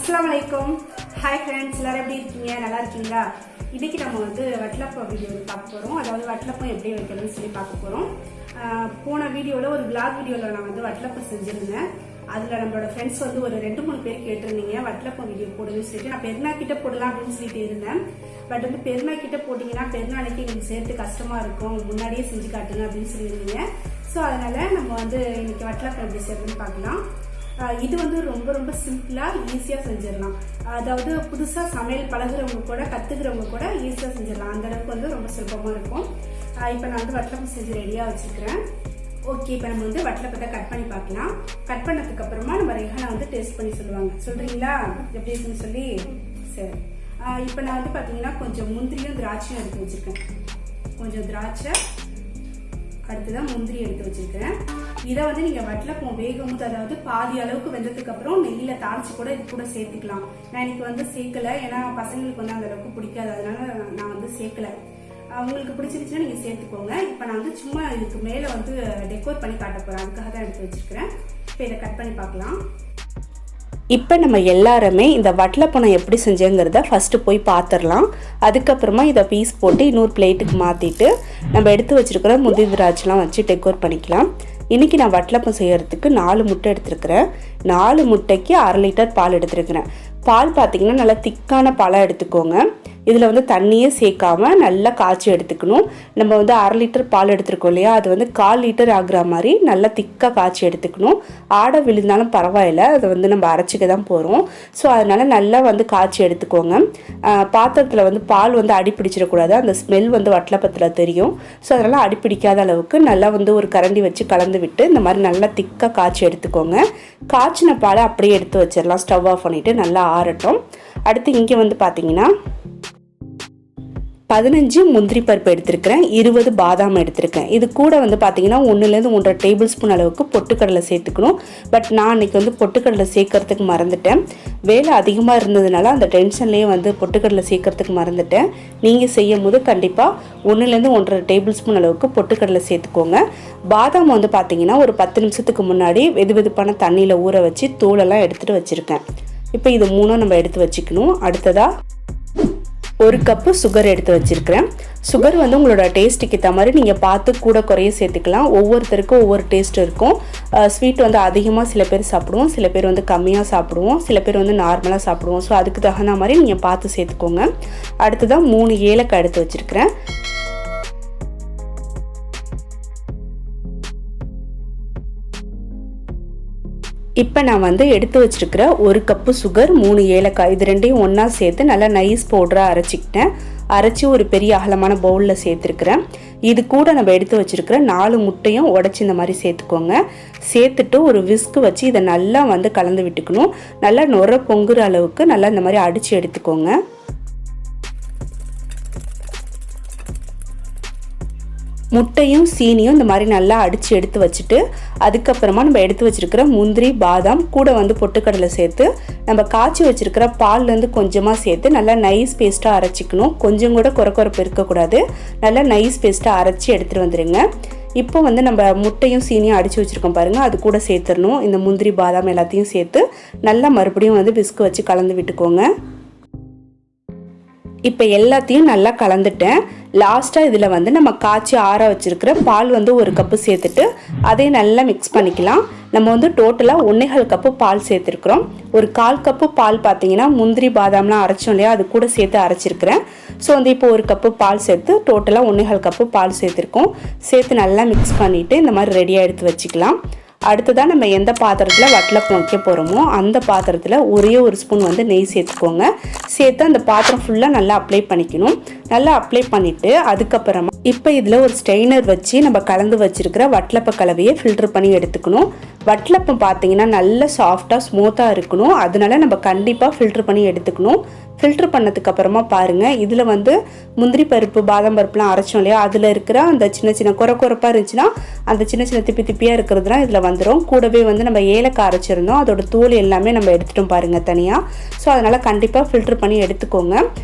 Assalamualaikum. Hi friends, எல்லாரும் எப்படி இருக்கீங்க? நல்லா இருக்கீங்களா? இன்னைக்கு நம்ம வட்டலப்பம் வீடியோ பார்க்க போறோம். அதாவது வட்டலப்பம் எப்படி வைக்கிறதுன்னு சொல்லி பார்க்க போறோம். போன வீடியோல ஒரு vlog வீடியோல நான் வட்டலப்பம் செஞ்சிருந்தேன். அதுல நம்மளோட ஃப்ரெண்ட்ஸ் ஒரு 2-3 பேர் கேட்டிருந்தீங்க வட்டலப்பம் வீடியோ போடுன்னு சொல்லிட்டு நான் பெருநாள் கிட்ட போடலாம் அப்படின்னு சொல்லிட்டு இருந்தேன். பட் பெருநாள் கிட்ட போட்டீங்கன்னா பெருநாளைக்கு எங்களுக்கு சேர்த்து கஷ்டமா இருக்கும், முன்னாடியே செஞ்சு காட்டுங்க அப்படின்னு சொல்லியிருந்தீங்க. ஸோ அதனால நம்ம இன்னைக்கு வட்டலப்பம் எப்படி செய்யறதுன்னு பார்க்கலாம். இது ரொம்ப ரொம்ப சிம்பிளா ஈஸியா செஞ்சிடலாம். அதாவது புதுசா சமையல் பழகுறவங்க கூட கத்துக்கிறவங்க கூட ஈஸியா செஞ்சிடலாம். அந்த அளவுக்கு ரொம்ப சுலபமா இருக்கும். இப்ப நான் வட்டலப்பம் செஞ்சு ரெடியா வச்சிருக்கிறேன். ஓகே, இப்ப நம்ம வட்டலப்பத்தை கட் பண்ணி பார்க்கலாம். கட் பண்ணதுக்கு அப்புறமா நம்ம ரெஹானா டேஸ்ட் பண்ணி சொல்லுவாங்க. சொல்றீங்களா எப்படி இருக்குன்னு சொல்லி? சரி, இப்ப நான் பாத்தீங்கன்னா கொஞ்சம் முந்திரியும் திராட்சையும் எடுத்து வச்சிருக்கேன். கொஞ்சம் திராட்சை, அடுத்துதான் முந்திரி எடுத்து வச்சிருக்கேன். இதை நீங்க வட்டலப்பம் வேகும் போது, அதாவது பாதி அளவுக்கு வெந்ததுக்கு அப்புறம் நெய்யில தாளிச்சு கூட இது கூட சேர்த்துக்கலாம். நான் இன்னைக்கு சேர்க்கல, ஏன்னா பசங்களுக்கு அந்த அளவுக்கு பிடிக்காது, அதனால நான் சேர்க்கல. உங்களுக்கு பிடிச்சிருச்சுன்னா நீங்க சேர்த்துக்கோங்க. இப்ப நான் சும்மா இதுக்கு மேல டெக்கோர் பண்ணி காட்ட போறேன், அதுக்காக தான் எடுத்து வச்சிருக்கிறேன். இப்ப இதை கட் பண்ணி பார்க்கலாம். இப்போ நம்ம எல்லாருமே இந்த வட்டலப்பம் எப்படி செஞ்சேங்கிறத ஃபஸ்ட்டு போய் பார்த்துடலாம். அதுக்கப்புறமா இதை பீஸ் போட்டு இன்னொரு பிளேட்டுக்கு மாற்றிட்டு நம்ம எடுத்து வச்சுருக்கிற முந்திரி திராட்சைலாம் வச்சு டெக்கோர் பண்ணிக்கலாம். இன்றைக்கி நான் வட்டலப்பம் செய்கிறதுக்கு 4 முட்டை எடுத்துருக்கிறேன். 4 முட்டைக்கு 1/2 லிட்டர் பால் எடுத்துருக்கிறேன். பால் பார்த்திங்கன்னா நல்லா திக்கான பாலாக எடுத்துக்கோங்க. இதில் தண்ணியே சேர்க்காம நல்லா காய்ச்சி எடுத்துக்கணும். நம்ம 1/2 லிட்டர் பால் எடுத்துருக்கோம் இல்லையா, அது 1/4 லிட்டர் ஆகுற மாதிரி நல்லா திக்காக காய்ச்சி எடுத்துக்கணும். ஆடை விழுந்தாலும் பரவாயில்ல, அதை நம்ம அரைச்சிக்க தான் போகிறோம். ஸோ அதனால் நல்லா காய்ச்சி எடுத்துக்கோங்க. பாத்திரத்தில் பால் அடி பிடிச்சிடக்கூடாது, அந்த ஸ்மெல் வட்டலப்பத்தில் தெரியும். ஸோ அதனால் அடி பிடிக்காத அளவுக்கு நல்லா ஒரு கரண்டி வச்சு கலந்து விட்டு இந்த மாதிரி நல்லா திக்காக காய்ச்சி எடுத்துக்கோங்க. காய்ச்சின பாலை அப்படியே எடுத்து வச்சிடலாம். ஸ்டவ் ஆஃப் பண்ணிவிட்டு நல்லா ஆறட்டும். அடுத்து இங்கே பார்த்தீங்கன்னா 15 முந்திரி பருப்பு எடுத்திருக்கிறேன், 20 பாதாம் எடுத்திருக்கேன். இது கூட பார்த்தீங்கன்னா 1-1 1/2 டேபிள் ஸ்பூன் அளவுக்கு பொட்டுக்கடலை சேர்த்துக்கணும். பட் நான் அன்றைக்கி பொட்டுக்கடலை சேர்க்கறதுக்கு மறந்துட்டேன். வேலை அதிகமாக இருந்ததுனால அந்த டென்ஷன்லேயே பொட்டுக்கடலை சேர்க்கறதுக்கு மறந்துட்டேன். நீங்கள் செய்யும் போது கண்டிப்பாக 1-1 1/2 டேபிள் ஸ்பூன் அளவுக்கு பொட்டுக்கடலை சேர்த்துக்கோங்க. பாதாம் பார்த்தீங்கன்னா ஒரு 10 நிமிஷத்துக்கு முன்னாடி வெதுவெதுப்பான தண்ணியில் ஊற வச்சு தோலெல்லாம் எடுத்துகிட்டு வச்சுருக்கேன். இப்போ இது 3 நம்ம எடுத்து வச்சுக்கணும். அடுத்ததாக 1 கப்பு சுகர் எடுத்து வச்சுருக்கிறேன். சுகர் உங்களோட டேஸ்ட்டுக்கு ஏற்ற மாதிரி நீங்கள் பார்த்து கூட குறைய சேர்த்துக்கலாம். ஒவ்வொருத்தருக்கும் ஒவ்வொரு டேஸ்ட் இருக்கும். ஸ்வீட் அதிகமாக சில பேர் சாப்பிடுவோம், சில பேர் கம்மியாக சாப்பிடுவோம், சில பேர் நார்மலாக சாப்பிடுவோம். ஸோ அதுக்கு தகுந்த மாதிரி நீங்கள் பார்த்து சேர்த்துக்கோங்க. அடுத்ததான் 3 ஏலக்காய் எடுத்து வச்சுருக்கிறேன். இப்போ நான் எடுத்து வச்சிருக்கிற 1 கப்பு சுகர், 3 ஏலக்காய், இது ரெண்டையும் ஒன்றா சேர்த்து நல்லா நைஸ் பவுடராக அரைச்சிக்கிட்டேன். அரைச்சி ஒரு பெரிய அகலமான பவுலில் சேர்த்துருக்குறேன். இது கூட நம்ம எடுத்து வச்சிருக்கிற 4 முட்டையும் உடச்சி இந்த மாதிரி சேர்த்துக்கோங்க. சேர்த்துட்டு ஒரு விஸ்கு வச்சு இதை நல்லா கலந்து விட்டுக்கணும். நல்லா நுர பொங்குற அளவுக்கு நல்லா இந்த மாதிரி அடித்து எடுத்துக்கோங்க. முட்டையும் சீனியும் இந்த மாதிரி நல்லா அடித்து எடுத்து வச்சுட்டு அதுக்கப்புறமா நம்ம எடுத்து வச்சிருக்கிற முந்திரி பாதாம் கூட பொட்டுக்கடலை சேர்த்து நம்ம காய்ச்சி வச்சிருக்கிற பால்லேருந்து கொஞ்சமாக சேர்த்து நல்லா நைஸ் பேஸ்ட்டாக அரைச்சிக்கணும். கொஞ்சம் கூட குறைப்பு இருக்கக்கூடாது. நல்லா நைஸ் பேஸ்ட்டாக அரைச்சி எடுத்துகிட்டு வந்துடுங்க. இப்போ நம்ம முட்டையும் சீனியும் அடித்து வச்சுருக்கோம் பாருங்கள், அது கூட சேர்த்துடணும். இந்த முந்திரி பாதாம் எல்லாத்தையும் சேர்த்து நல்லா மறுபடியும் விஸ்கு வச்சு கலந்து விட்டுக்கோங்க. இப்போ எல்லாத்தையும் நல்லா கலந்துட்டேன். லாஸ்ட்டாக இதில் நம்ம காய்ச்சி ஆற வச்சுருக்கிற பால் 1 கப்பு சேர்த்துட்டு அதையும் நல்லா மிக்ஸ் பண்ணிக்கலாம். நம்ம டோட்டலாக 1/4 கப்பு பால் சேர்த்துருக்குறோம். ஒரு 1/4 கப்பு பால் பார்த்தீங்கன்னா முந்திரி பாதாம்லாம் அரைச்சோம் இல்லையா, அது கூட சேர்த்து அரைச்சிருக்கிறேன். ஸோ இப்போ 1 கப்பு பால் சேர்த்து டோட்டலாக 1/4 கப்பு பால் சேர்த்துருக்கோம். சேர்த்து நல்லா மிக்ஸ் பண்ணிவிட்டு இந்த மாதிரி ரெடியாக எடுத்து வச்சுக்கலாம். அடுத்ததான் நம்ம எந்த பாத்திரத்தில் வட்டலப்பம் வைக்க போகிறோமோ அந்த பாத்திரத்தில் ஒரே 1 ஸ்பூன் நெய் சேர்த்துக்கோங்க. சேர்த்து அந்த பாத்திரம் ஃபுல்லாக நல்லா அப்ளை பண்ணிக்கணும். நல்லா அப்ளை பண்ணிவிட்டு அதுக்கப்புறமா இப்போ இதில் ஒரு ஸ்ட்ரெயினர் வச்சு நம்ம கலந்து வச்சுருக்கிற வட்டலப்ப கலவையை ஃபில்டர் பண்ணி எடுத்துக்கணும். வட்டலப்பம் பார்த்தீங்கன்னா நல்லா சாஃப்டாக ஸ்மூத்தாக இருக்கணும். அதனால நம்ம கண்டிப்பாக ஃபில்டர் பண்ணி எடுத்துக்கணும். ஃபில்டர் பண்ணதுக்கு அப்புறமா பாருங்கள், இதில் முந்திரி பருப்பு பாதாம் பருப்புலாம் அரைச்சோம் இல்லையா, அதில் இருக்கிற அந்த சின்ன சின்ன குறைப்பாக இருந்துச்சுன்னா அந்த சின்ன சின்ன திப்பியாக இருக்கிறதுலாம் இதில் வந்துடும். கூடவே நம்ம ஏலக்காய் அரைச்சிருந்தோம், அதோட தோல் எல்லாமே நம்ம எடுத்துட்டோம் பாருங்கள் தனியாக. ஸோ அதனால் கண்டிப்பாக ஃபில்டர் பண்ணி எடுத்துக்கோங்க.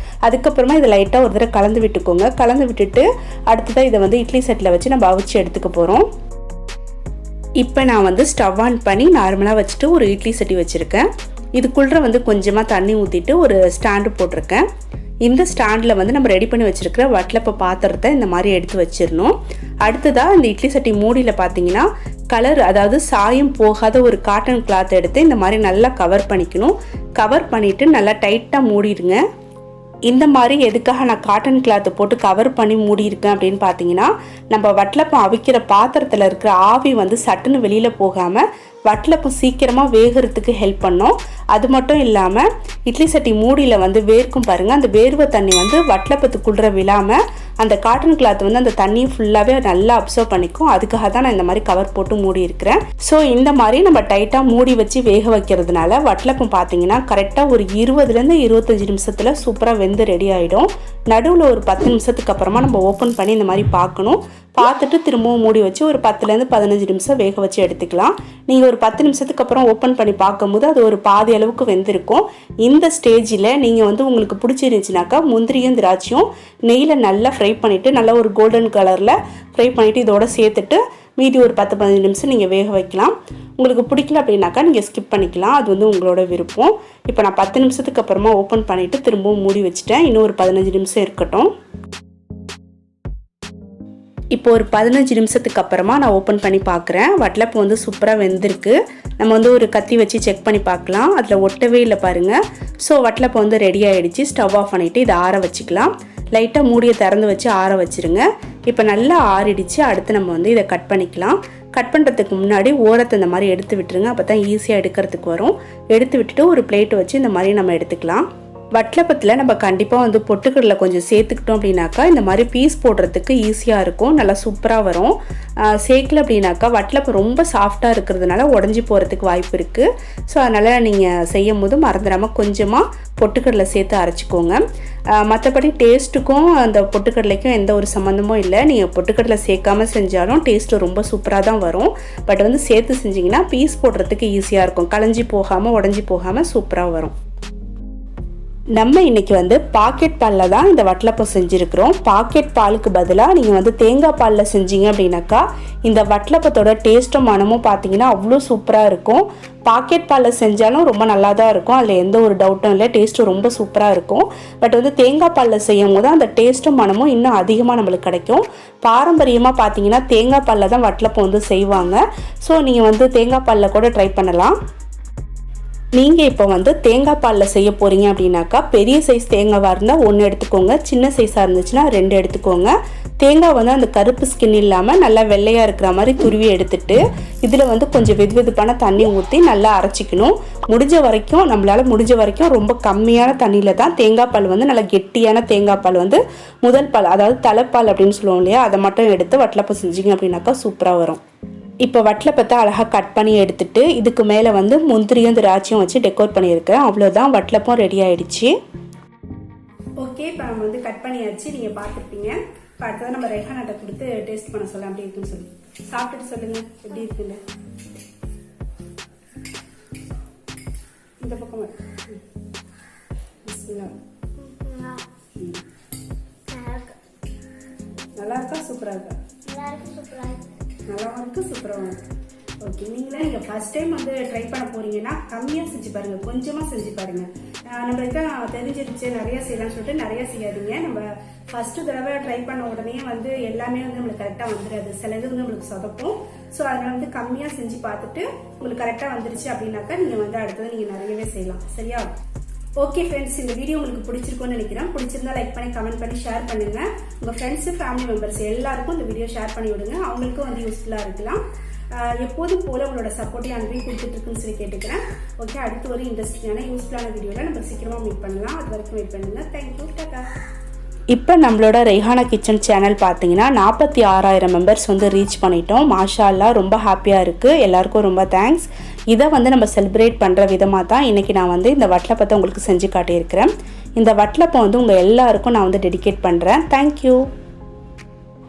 அதுக்கப்புறமா இதை லைட்டாக ஒரு தடவை கலந்து விட்டுக்கோங்க. கலந்து விட்டுட்டு அடுத்ததாக இதை இட்லி செட்டில் வச்சு நம்ம அவிச்சு எடுத்துக்க போகிறோம். இப்போ நான் ஸ்டவ் ஆன் பண்ணி நார்மலாக வச்சுட்டு ஒரு இட்லி சட்டி வச்சுருக்கேன். இதுக்குள்ளே வந்து கொஞ்சமாக தண்ணி ஊற்றிட்டு ஒரு ஸ்டாண்டு போட்டிருக்கேன். இந்த ஸ்டாண்டில் வந்து நம்ம ரெடி பண்ணி வச்சுருக்கிற வட்டலப்ப பாத்திரத்தை இந்த மாதிரி எடுத்து வச்சிடணும். அடுத்ததாக இந்த இட்லி சட்டி மூடியில் பார்த்தீங்கன்னா கலர், அதாவது சாயம் போகாத ஒரு காட்டன் கிளாத் எடுத்து இந்த மாதிரி நல்லா கவர் பண்ணிக்கணும். கவர் பண்ணிவிட்டு நல்லா டைட்டாக மூடிடுங்க. இந்த மாதிரி எதுக்காக நான் காட்டன் கிளாத்து போட்டு கவர் பண்ணி மூடியிருக்கேன் அப்படின்னு பார்த்தீங்கன்னா, நம்ம வட்டலப்பம் அவிக்கிற பாத்திரத்தில் இருக்கிற ஆவி வந்து சட்டுன்னு வெளியில் போகாமல் வட்டலப்பம் சீக்கிரமாக வேகிறதுக்கு ஹெல்ப் பண்ணோம். அது மட்டும் இல்லாமல் இட்லி சட்டி மூடியில் வந்து வேர்க்கும் பாருங்கள், அந்த வேர்வை தண்ணி வந்து வட்டலப்பத்துக்குள்ளே விழாமல் அந்த காட்டன் கிளாத் வந்து அந்த தண்ணியை ஃபுல்லாகவே நல்லா அப்சர்வ் பண்ணிக்கும். அதுக்காக தான் நான் இந்த மாதிரி கவர் போட்டு மூடி இருக்கிறேன். ஸோ இந்த மாதிரி நம்ம டைட்டாக மூடி வச்சு வேக வைக்கிறதுனால வட்டலப்பம் பார்த்தீங்கன்னா கரெக்டாக ஒரு 20லேருந்து 25 நிமிஷத்தில் சூப்பராக வெந்து ரெடி ஆகிடும். நடுவில் ஒரு 10 நிமிஷத்துக்கு அப்புறமா நம்ம ஓப்பன் பண்ணி இந்த மாதிரி பார்க்கணும். பார்த்துட்டு திரும்பவும் மூடி வச்சு ஒரு 10லேருந்து 15 நிமிஷம் வேக வச்சு எடுத்துக்கலாம். நீங்கள் ஒரு 10 நிமிஷத்துக்கு அப்புறம் ஓப்பன் பண்ணி பார்க்கும்போது அது ஒரு பாதி அளவுக்கு வெந்திருக்கும். இந்த ஸ்டேஜில் நீங்கள் வந்து உங்களுக்கு பிடிச்சிருந்துச்சுனாக்கா முந்திரியும் திராட்சையும் நெய்யில் நல்லா ஃப்ரை பண்ணிவிட்டு நல்லா ஒரு கோல்டன் கலரில் ஃப்ரை பண்ணிவிட்டு இதோட சேர்த்துட்டு மீதி ஒரு 10-15 நிமிஷம் நீங்கள் வேக வைக்கலாம். உங்களுக்கு பிடிக்கல அப்படின்னாக்கா நீங்கள் ஸ்கிப் பண்ணிக்கலாம், அது வந்து உங்களோட விருப்பம். இப்போ நான் 10 நிமிஷத்துக்கு அப்புறமா ஓப்பன் பண்ணிவிட்டு திரும்பவும் மூடி வச்சுட்டேன். இன்னும் ஒரு 15 நிமிஷம் இருக்கட்டும். இப்போ ஒரு 15 நிமிஷத்துக்கு அப்புறமா நான் ஓப்பன் பண்ணி பார்க்குறேன். வட்டலப்பம் வந்து சூப்பராக வெந்திருக்கு. நம்ம வந்து ஒரு கத்தி வச்சு செக் பண்ணி பார்க்கலாம். அதில் ஒட்டவே இல்லை பாருங்கள். ஸோ வட்டலப்பம் வந்து ரெடி ஆகிடுச்சு. ஸ்டவ் ஆஃப் பண்ணிவிட்டு இதை ஆற வச்சுக்கலாம். லைட்டாக மூடியை திறந்து வச்சு ஆற வச்சுருங்க. இப்போ நல்லா ஆறிடுச்சு. அடுத்து நம்ம வந்து இதை கட் பண்ணிக்கலாம். கட் பண்ணுறதுக்கு முன்னாடி ஓரத்தை இந்த மாதிரி எடுத்து விட்டுருங்க. அப்போ தான் ஈஸியாக எடுக்கிறதுக்கு வரும். எடுத்து விட்டுட்டு ஒரு பிளேட் வச்சு இந்த மாதிரி நம்ம எடுத்துக்கலாம். வட்டலப்பத்தில் நம்ம கண்டிப்பாக வந்து பொட்டுக்கடலை கொஞ்சம் சேர்த்துக்கிட்டோம் அப்படின்னாக்கா இந்த மாதிரி பீஸ் போடுறதுக்கு ஈஸியாக இருக்கும், நல்லா சூப்பராக வரும். சேர்க்கல அப்படின்னாக்கா வட்டலப்பம் ரொம்ப சாஃப்டாக இருக்கிறதுனால உடஞ்சி போகிறதுக்கு வாய்ப்பு இருக்குது. ஸோ அதனால் நீங்கள் செய்யும் போது மறந்துடாமல் கொஞ்சமாக பொட்டுக்கடலை சேர்த்து அரைச்சிக்கோங்க. மற்றபடி டேஸ்ட்டுக்கும் அந்த பொட்டுக்கடலைக்கும் எந்த ஒரு சம்மந்தமும் இல்லை. நீங்கள் பொட்டுக்கடலை சேர்க்காமல் செஞ்சாலும் டேஸ்ட்டு ரொம்ப சூப்பராக தான் வரும். பட் வந்து சேர்த்து செஞ்சிங்கன்னா பீஸ் போடுறதுக்கு ஈஸியாக இருக்கும். களைஞ்சி போகாமல் உடஞ்சி போகாமல் சூப்பராக வரும். நம்ம இன்றைக்கி வந்து பாக்கெட் பாலில் தான் இந்த வட்டலப்பம் செஞ்சுருக்கிறோம். பாக்கெட் பாலுக்கு பதிலாக நீங்கள் வந்து தேங்காய் பாலில் செஞ்சீங்க அப்படின்னாக்கா இந்த வட்டலப்பத்தோட டேஸ்ட்டும் மனமும் பார்த்தீங்கன்னா அவ்வளோ சூப்பராக இருக்கும். பாக்கெட் பாலில் செஞ்சாலும் ரொம்ப நல்லா தான் இருக்கும், அதில் எந்த ஒரு டவுட்டும் இல்லை, டேஸ்ட்டும் ரொம்ப சூப்பராக இருக்கும். பட் வந்து தேங்காய் பாலில் செய்யும் போது அந்த டேஸ்ட்டும் மனமும் இன்னும் அதிகமாக நம்மளுக்கு கிடைக்கும். பாரம்பரியமாக பார்த்தீங்கன்னா தேங்காய் பாலில் தான் வட்டலப்பம் வந்து செய்வாங்க. ஸோ நீங்கள் வந்து தேங்காய் பாலில் கூட ட்ரை பண்ணலாம். நீங்கள் இப்போ வந்து தேங்காய் பாலில் செய்ய போகிறீங்க அப்படின்னாக்கா பெரிய சைஸ் தேங்காவாக இருந்தால் 1 எடுத்துக்கோங்க, சின்ன சைஸாக இருந்துச்சுன்னா 2 எடுத்துக்கோங்க. தேங்காய் வந்து அந்த கருப்பு ஸ்கின் இல்லாமல் நல்லா வெள்ளையாக இருக்கிற மாதிரி துருவி எடுத்துட்டு இதில் வந்து கொஞ்சம் வெதுவெதுப்பான தண்ணி ஊற்றி நல்லா அரைச்சிக்கணும். நம்மளால் முடிஞ்ச வரைக்கும் ரொம்ப கம்மியான தண்ணியில் தான் தேங்காய் பால் வந்து நல்லா கெட்டியான தேங்காய் பால் வந்து முதல் பால், அதாவது தலைப்பால் அப்படின்னு சொல்லுவோம் இல்லையா, அதை மட்டும் எடுத்து வட்டலப்பம் செஞ்சிங்க அப்படின்னாக்கா சூப்பராக வரும். இப்போ வட்டலப்பத்தை அழகாக கட் பண்ணி எடுத்துட்டு இதுக்கு மேலே வந்து முந்திரியும் திராட்சையும் வச்சு டெக்கோர் பண்ணியிருக்கேன். அவ்வளோதான், வட்டலப்பம் ரெடி ஆகிடுச்சு. ஓகே, இப்போ நம்ம வந்து கட் பண்ணியாச்சு, நீங்கள் பார்த்துருப்பீங்க. இப்போ அடுத்ததான் நம்ம ரெஹானாட்ட கொடுத்து டேஸ்ட் பண்ண சொல்ல அப்படி இருக்குன்னு சொல்லி சாப்பிட்டுட்டு சொல்லுங்கள் எப்படி இருக்குன்னு. இந்த பக்கம் நல்லா இருக்கா? சூப்பராக இருக்கா? நல்லாவும் இருக்குது, சூப்பராகவும் இருக்குது. ஓகே, நீங்கள் ஃபர்ஸ்ட் டைம் வந்து ட்ரை பண்ண போறீங்கன்னா கம்மியாக செஞ்சு பாருங்க, கொஞ்சமாக செஞ்சு பாருங்க. நம்மளுக்கு தெரிஞ்சிருச்சு நிறைய செய்யலாம்னு சொல்லிட்டு நிறைய செய்யாதீங்க. நம்ம ஃபர்ஸ்ட் தடவை ட்ரை பண்ண உடனே வந்து எல்லாமே வந்து நம்மளுக்கு கரெக்டாக வந்துடாது, சிலது வந்து நம்மளுக்கு சொதப்போம். ஸோ அதனால வந்து கம்மியாக செஞ்சு பார்த்துட்டு உங்களுக்கு கரெக்டாக வந்துருச்சு அப்படின்னாக்கா நீங்கள் வந்து அடுத்தது நீங்கள் நிறையவே செய்யலாம். சரியா? ஓகே ஃப்ரெண்ட்ஸ், இந்த வீடியோ உங்களுக்கு பிடிச்சிருக்கும்னு நினைக்கிறேன். பிடிச்சிருந்தா லைக் பண்ணி கமெண்ட் பண்ணி ஷேர் பண்ணுங்க. உங்க ஃப்ரெண்ட்ஸ் ஃபேமிலி மெம்பர்ஸ் எல்லாருக்கும் இந்த வீடியோ ஷேர் பண்ணி விடுங்க, அவங்களுக்கும் வந்து யூஸ்ஃபுல்லா இருக்கலாம். எப்போதும் போல உங்களோட சப்போர்ட்டையும் அன்பையும் கொடுத்துட்டு இருக்குன்னு சொல்லி கேட்டுக்கிறேன். ஓகே, அடுத்து ஒரு இன்ட்ரெஸ்டிங்கான யூஸ்ஃபுல்லான வீடியோல நம்ம சீக்கிரமா மீட் பண்ணலாம். அது வரைக்கும் வெயிட் பண்ணுங்க. தேங்க்யூ, டாடா. இப்போ நம்மளோட ரெஹானா கிச்சன் சேனல் பார்த்தீங்கன்னா 46,000 மெம்பர்ஸ் வந்து ரீச் பண்ணிட்டோம். மாஷா அல்லாஹ், ரொம்ப ஹாப்பியாக இருக்குது. எல்லாருக்கும் ரொம்ப தேங்க்ஸ். இதை வந்து நம்ம செலிப்ரேட் பண்ணுற விதமாக தான் இன்றைக்கி நான் வந்து இந்த வட்டலப்பத்தை உங்களுக்கு செஞ்சு காட்டியிருக்கிறேன். இந்த வட்டலப்பம் வந்து உங்கள் எல்லாருக்கும் நான் வந்து டெடிகேட் பண்ணுறேன். தேங்க்யூ.